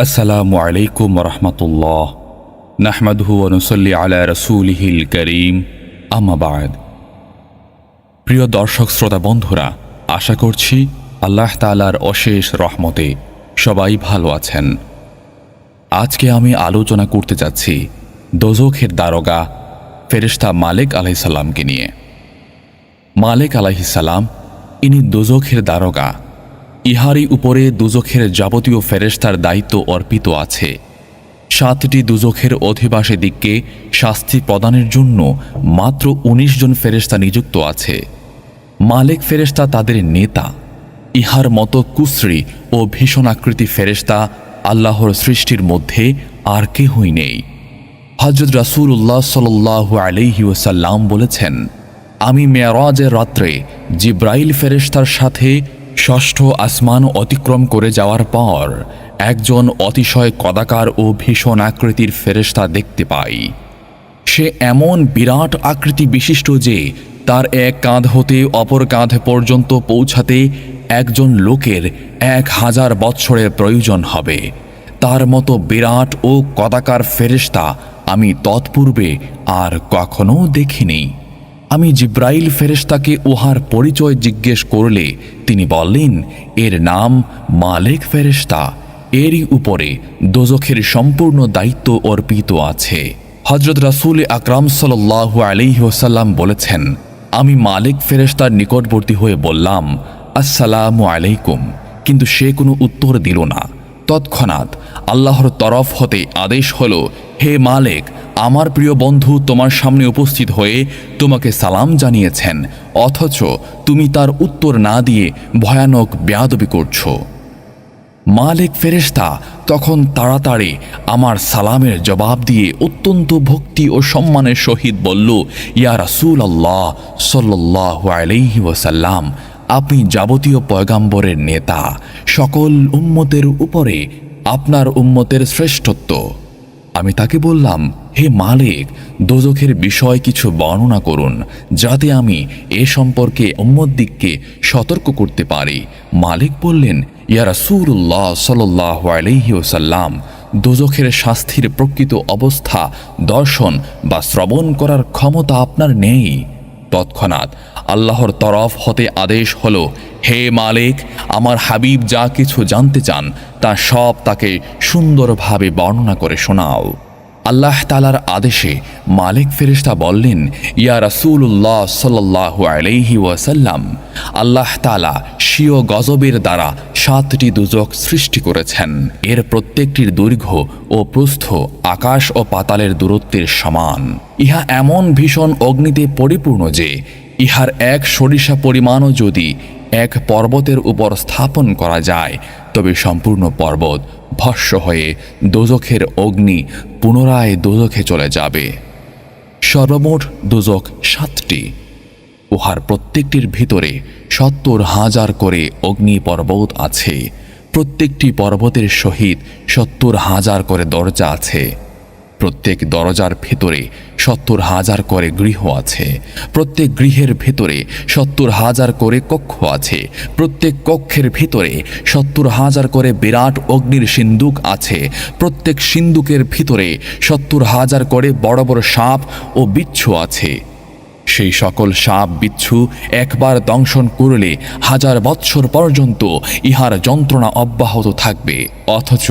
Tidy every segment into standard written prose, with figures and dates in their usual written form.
আসসালামু আলাইকুম রহমতুল্লাহ নাহমাদুহু ওয়া নুসাল্লি আলা রাসূলিহিল কারীম আম্মা বা'দ। প্রিয় দর্শক শ্রোতা বন্ধুরা, আশা করছি আল্লাহ তাআলার অশেষ রহমতে সবাই ভালো আছেন। আজকে আমি আলোচনা করতে যাচ্ছি দোজখের দারোগা ফেরেশতা মালিক আলাইহিস সালামকে নিয়ে। মালিক আলাইহিস সালাম ইনি দোজখের দারোগা। ইহারই উপরে দুজখের যাবতীয় ফেরেশতার দায়িত্ব অর্পিত আছে। 7টি দুজখের অধিবাসীদিগকে শাস্তি প্রদানের জন্য মাত্র 19 জন ফেরেশতা নিযুক্ত আছে। মালিক ফেরেশতা তাদের নেতা। ইহার মতো কুশ্রী ও ভীষণ আকৃতি ফেরেশতা আল্লাহর সৃষ্টির মধ্যে আর কেহই নেই। হযরত রাসূলুল্লাহ সাল্লাল্লাহু আলাইহি ওয়াসাল্লাম বলেছেন, আমি মেরাজের রাত্রে জিব্রাইল ফেরেশতার সাথে 6ষ্ঠ আসমান অতিক্রম করে যাওয়ার পর একজন অতিশয় কদাকার ও ভীষণ আকৃতির ফেরেশতা দেখতে পাই। সে এমন বিরাট আকৃতি বিশিষ্ট যে তার এক কাঁধ হতে অপর কাঁধ পর্যন্ত পৌঁছাতে একজন লোকের 1000 বৎসরের প্রয়োজন হবে। তার মতো বিরাট ও কদাকার ফেরেশতা আমি তৎপূর্বে আর কখনো দেখিনি। আমি জিব্রাইল ফেরেশতাকে উহার পরিচয় জিজ্ঞেস করলে তিনি বললেন, এর নাম মালিক ফেরেশতা। এরই উপরে দোজখের সম্পূর্ণ দায়িত্ব অর্পিত আছে। হযরত রাসূল আকরাম সাল্লাল্লাহু আলাইহি ওয়াসাল্লাম বলেছেন, আমি মালিক ফেরেশতার নিকটবর্তী হয়ে বললাম, আসসালামু আলাইকুম, কিন্তু সে কোনো উত্তর দিল না। তৎক্ষণাৎ আল্লাহর তরফ হতে আদেশ হলো, হে মালিক, আমার প্রিয় বন্ধু তোমার সামনে উপস্থিত হয়ে তোমাকে সালাম জানিয়েছেন, অথচ তুমি তার উত্তর না দিয়ে ভয়ানক বেয়াদবি করছো। মালিক ফেরেশতা তখন তাড়াতাড়ি আমার সালামের জবাব দিয়ে অত্যন্ত ভক্তি ও সম্মানের সহিত বলল, ইয়া রাসূলুল্লাহ সাল্লাল্লাহু আলাইহি ওয়াসাল্লাম, আপনি যাবতীয় পয়গাম্বরের নেতা, সকল উম্মতের উপরে আপনার উম্মতের শ্রেষ্ঠত্ব। আমি তাকে বললাম, হে মালিক, দোজখের বিষয় কিছু বর্ণনা করুন, যাতে আমি এ সম্পর্কে উম্মতদিগকে সতর্ক করতে পারি। মালিক বললেন, ইয়া রাসূলুল্লাহ সাল্লাল্লাহু আলাইহি ওয়াসাল্লাম, দোজখের শাস্তির প্রকৃত অবস্থা দর্শন বা শ্রবণ করার ক্ষমতা আপনার নেই। তৎক্ষণাৎ আল্লাহর তরফ হতে আদেশ হলো, হে মালিক, আমার হাবিব যা কিছু জানতে চান তা সব তাকে সুন্দরভাবে বর্ণনা করে শোনাও। আল্লাহ তাআলার আদেশে মালিক ফেরেশতা বললেন, ইয়া রাসূলুল্লাহ সাল্লাল্লাহু আলাইহি ওয়াসাল্লাম, আল্লাহ তাআলা স্বীয় গজবের দ্বারা 7টি দুজখ সৃষ্টি করেছেন। এর প্রত্যেকটির দৈর্ঘ্য ও প্রস্থ আকাশ ও পাতালের দূরত্বের সমান। ইহা এমন ভীষণ অগ্নিতে পরিপূর্ণ যে ইহার এক সরিষা পরিমাণও যদি এক পর্বতের উপর স্থাপন করা যায়, তবে সম্পূর্ণ পর্বত ভস্ম হয়ে দোজখের অগ্নি পুনরায় দোজখে চলে যাবে। সর্বমোট দোজখ 7টি। উহার প্রত্যেকটির ভিতরে 70,000 করে অগ্নি পর্বত আছে। প্রত্যেকটি পর্বতের সহিত 70,000 করে দরজা আছে। প্রত্যেক দরজার ভেতরে 70,000 করে গৃহ আছে। প্রত্যেক গৃহের ভেতরে 70,000 করে কক্ষ আছে। প্রত্যেক কক্ষের ভেতরে 70,000 করে বিরাট অগ্নির সিন্দুক আছে। প্রত্যেক সিন্দুকের ভিতরে 70,000 করে বড় বড় সাপ ও বিচ্ছু আছে। সেই সকল সাপ বিচ্ছু একবার দংশন করলে 1000 বৎসর পর্যন্ত ইহার যন্ত্রণা অব্যাহত থাকবে, অথচ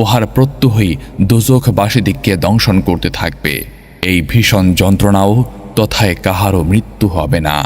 উহার প্রত্যহই দোজখবাসীদিগকে দংশন করতে থাকবে। এই ভীষণ যন্ত্রণাও তথায় কাহারও মৃত্যু হবে না।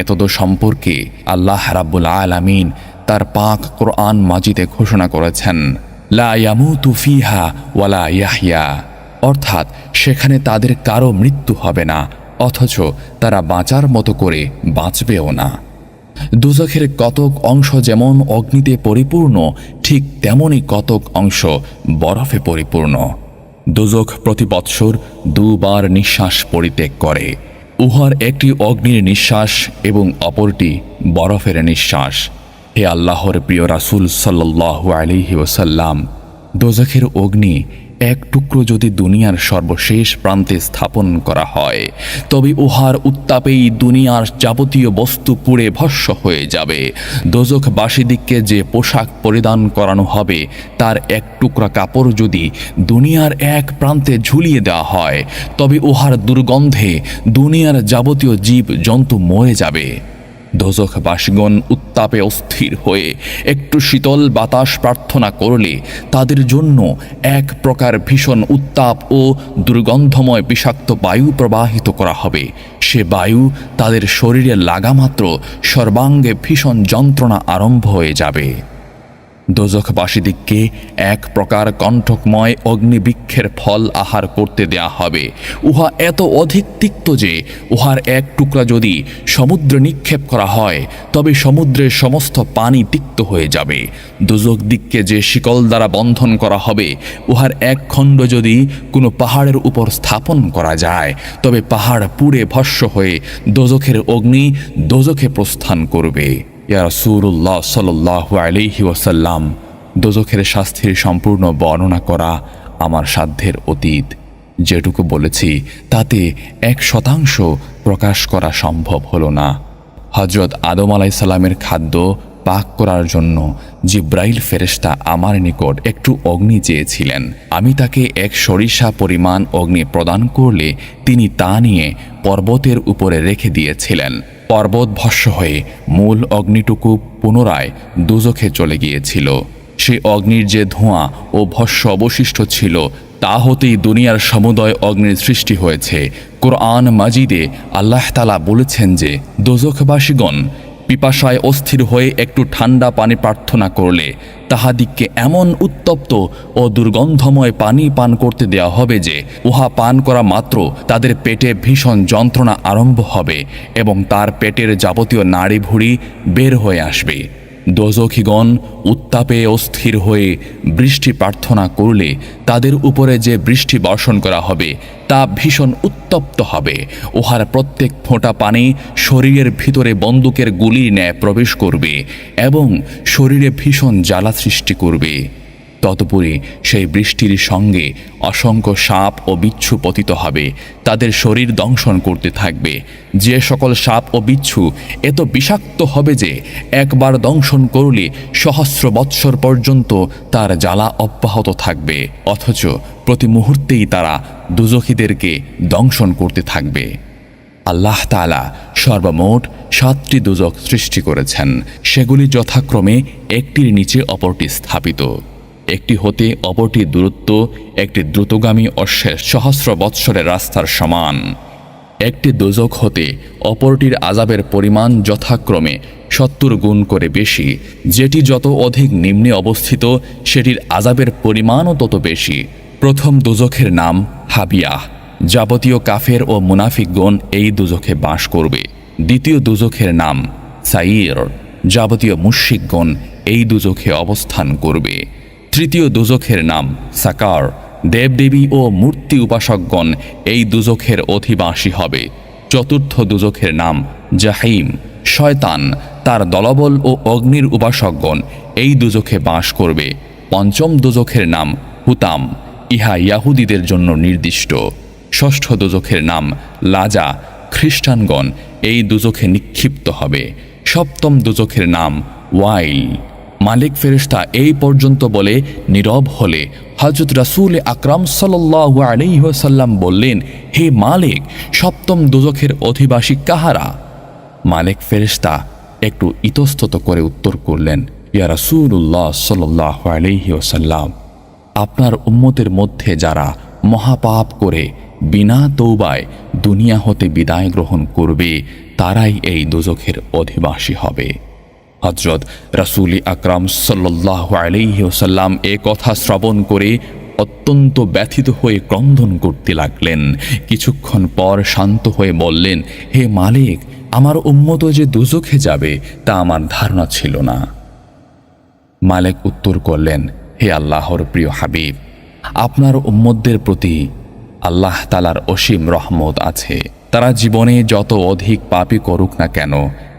এতদ সম্পর্কে আল্লাহ রাব্বুল আলামিন তার পাক কোরআন মাজিদে ঘোষণা করেছেন, লা ইয়ামুতু ফিহা ওয়ালা ইয়াহইয়া, অর্থাৎ সেখানে তাদের কারো মৃত্যু হবে না, অথচ তারা বাঁচার মতো করে বাঁচবেও না। দোজখের কতক অংশ যেমন অগ্নিতে পরিপূর্ণ, ঠিক তেমনই কতক অংশ বরফে পরিপূর্ণ। দোজখ প্রতি বৎসর 2 বার নিঃশ্বাস পরিত্যাগ করে। উহার একটি অগ্নির নিঃশ্বাস এবং অপরটি বরফের নিঃশ্বাস। হে আল্লাহর প্রিয় রাসূল সাল্লাল্লাহু আলাইহি ওয়াসাল্লাম, দোজখের অগ্নি এক টুকরো যদি দুনিয়ার সর্বশেষ প্রান্তে স্থাপন করা হয়, তবে উহার উত্তাপেই দুনিয়ার যাবতীয় বস্তু পুড়ে ভস্ম হয়ে যাবে। দোজখবাসীদিগকে যে পোশাক পরিধান করানো হবে, তার এক টুকরা কাপড় যদি দুনিয়ার এক প্রান্তে ঝুলিয়ে দেওয়া হয়, তবে উহার দুর্গন্ধে দুনিয়ার যাবতীয় জীব জন্তু মরে যাবে। দোজখবাসীগণ উত্তাপে অস্থির হয়ে একটু শীতল বাতাস প্রার্থনা করলে তাদের জন্য এক প্রকার ভীষণ উত্তাপ ও দুর্গন্ধময় বিষাক্ত বায়ু প্রবাহিত করা হবে। সে বায়ু তাদের শরীরে লাগামাত্র সর্বাঙ্গে ভীষণ যন্ত্রণা আরম্ভ হয়ে যাবে। দোজখবাসীদিগকে এক প্রকার কণ্টকময় অগ্নিবৃক্ষের ফল আহার করতে দেয়া হবে। উহা এত অধিক তিক্ত যে উহার এক টুকরা যদি সমুদ্রে নিক্ষেপ করা হয়, তবে সমুদ্রের সমস্ত পানি তিক্ত হয়ে যাবে। দোজখদিগকে যে শিকল দ্বারা বন্ধন করা হবে, উহার এক খণ্ড যদি কোনো পাহাড়ের উপর স্থাপন করা যায়, তবে পাহাড় পুড়ে ভস্ম হয়ে দোজখের অগ্নি দোজখে প্রস্থান করবে। ইয়া রাসূলুল্লাহ সাল্লাল্লাহু আলাইহি ওয়াসাল্লাম, দোজখের শাস্তির সম্পূর্ণ বর্ণনা করা আমার সাধ্যের অতীত। যেটুকু বলেছি তাতে 1% প্রকাশ করা সম্ভব হলো না। হযরত আদম আলাইহিস সালামের খাদ্য পাক করার জন্য জিব্রাইল ফেরেশতা আমার নিকট একটু অগ্নি চেয়েছিলেন। আমি তাকে এক সরিষা পরিমাণ অগ্নি প্রদান করলে তিনি তা নিয়ে পর্বতের উপরে রেখে দিয়েছিলেন। পর্বত ভস্ম হয়ে মূল অগ্নিটুকু পুনরায় দোজখে চলে গিয়েছিল। সেই অগ্নির যে ধোঁয়া ও ভস্ম অবশিষ্ট ছিল, তা হতেই দুনিয়ার সমুদয় অগ্নির সৃষ্টি হয়েছে। কোরআন মাজিদে আল্লাহ তাআলা বলেছেন যে দোজখবাসীগণ পিপাসায় অস্থির হয়ে একটু ঠান্ডা পানি প্রার্থনা করলে তাহাদিগকে এমন উত্তপ্ত ও দুর্গন্ধময় পানি পান করতে দেওয়া হবে যে উহা পান করা মাত্র তাদের পেটে ভীষণ যন্ত্রণা আরম্ভ হবে এবং তার পেটের যাবতীয় নাড়ি ভুঁড়ি বের হয়ে আসবে। দোজখীগণ উত্তাপে অস্থির হয়ে বৃষ্টি প্রার্থনা করলে তাদের উপরে যে বৃষ্টি বর্ষণ করা হবে তা ভীষণ উত্তপ্ত হবে। উহার প্রত্যেক ফোঁটা পানি শরীরের ভিতরে বন্দুকের গুলির ন্যায় প্রবেশ করবে এবং শরীরে ভীষণ জ্বালা সৃষ্টি করবে। তদুপরি সেই বৃষ্টির সঙ্গে অসংখ্য সাপ ও বিচ্ছু পতিত হবে, তাদের শরীর দংশন করতে থাকবে। যে সকল সাপ ও বিচ্ছু এত বিষাক্ত হবে যে একবার দংশন করলে সহস্র বৎসর পর্যন্ত তার জ্বালা অব্যাহত থাকবে, অথচ প্রতি মুহূর্তেই তারা দোজখীদেরকে দংশন করতে থাকবে। আল্লাহ তাআলা সর্বমোট 7টি দোজখ সৃষ্টি করেছেন। সেগুলি যথাক্রমে একটির নিচে অপরটি স্থাপিত। একটি হতে অপরটির দূরত্ব একটি দ্রুতগামী অশ্বের সহস্র বৎসরের রাস্তার সমান। একটি দোজখ হতে অপরটির আযাবের পরিমাণ যথাক্রমে 70 গুণ করে বেশি। যেটি যত অধিক নিম্নে অবস্থিত, সেটির আযাবের পরিমাণও তত বেশি। প্রথম দোজখের নাম হাবিয়াহ। যাবতীয় কাফের ও মুনাফিকগণ এই দোজখে বাস করবে। দ্বিতীয় দোজখের নাম সাইর। যাবতীয় মুশরিকগণ এই দোজখে অবস্থান করবে। তৃতীয় দোজখের নাম সাকার। দেবদেবী ও মূর্তি উপাসকগণ এই দোজখের অধিবাসী হবে। চতুর্থ দোজখের নাম জাহিম। শয়তান, তার দলবল ও অগ্নির উপাসকগণ এই দোজখে বাস করবে। পঞ্চম দোজখের নাম হুতাম। ইহা ইয়াহুদীদের জন্য নির্দিষ্ট। ষষ্ঠ দোজখের নাম লাজা। খ্রিস্টানগণ এই দোজখে নিক্ষিপ্ত হবে। সপ্তম দোজখের নাম ওয়াইল। মালিক ফেরেশতা এই পর্যন্ত বলে নীরব হলে হযরত রাসূল আকরাম সাল্লাল্লাহু আলাইহি ওয়াসাল্লাম বললেন, হে মালিক, সপ্তম দোজখের অধিবাসী কাহারা? মালিক ফেরেশতা একটু ইতস্তত করে উত্তর করলেন, ইয়া রাসূলুল্লাহ সাল্লাল্লাহু আলাইহি ওয়াসাল্লাম, আপনার উম্মতের মধ্যে যারা মহাপাপ করে বিনা তওবায় দুনিয়া হতে বিদায় গ্রহণ করবে, তারাই এই দোজখের অধিবাসী হবে। হযরত রাসূল আকরাম সাল্লাল্লাহু আলাইহি ওয়াসাল্লাম এ কথা শ্রবণ করে অত্যন্ত ব্যথিত হয়ে ক্রন্দন করতে লাগলেন। কিছুক্ষণ পর শান্ত হয়ে বললেন, হে মালিক, আমার উম্মত যে দোজখে যাবে তা আমার ধারণা ছিল না। মালিক উত্তর করলেন, হে আল্লাহর প্রিয় হাবিব, আপনার উম্মতদের প্রতি আল্লাহ তাআলার অসীম রহমত আছে। তারা জীবনে যত অধিক পাপই করুক না কেন,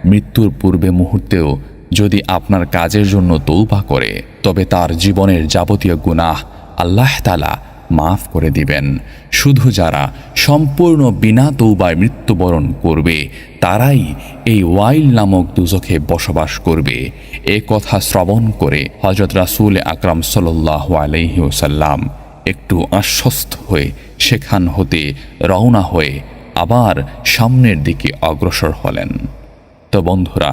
মৃত্যুর পূর্বে মুহূর্তেও যদি আপনার কাজের জন্য তওবা করে, তবে তার জীবনের যাবতীয় গুনাহ আল্লাহ তাআলা মাফ করে দিবেন। শুধু যারা সম্পূর্ণ বিনা তৌবায় মৃত্যুবরণ করবে তারাই এই ওয়াইল নামক দুজখে বসবাস করবে। এ কথা শ্রবণ করে হযরত রাসূল আকরাম সাল্লাল্লাহু আলাইহি ওয়াসাল্লাম একটু আশ্বস্ত হয়ে সেখান হতে রওনা হয়ে আবার সামনের দিকে অগ্রসর হলেন। তো বন্ধুরা,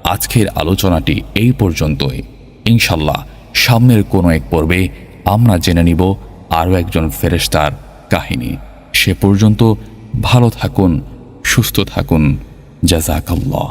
আজকের আলোচনাটি এই পর্যন্তই। ইনশাল্লাহ সামনের কোনো এক পর্বে আমরা জেনে নিব আরও একজন ফেরেশতার কাহিনী। সে পর্যন্ত ভালো থাকুন, সুস্থ থাকুন। জাযাকাল্লাহ।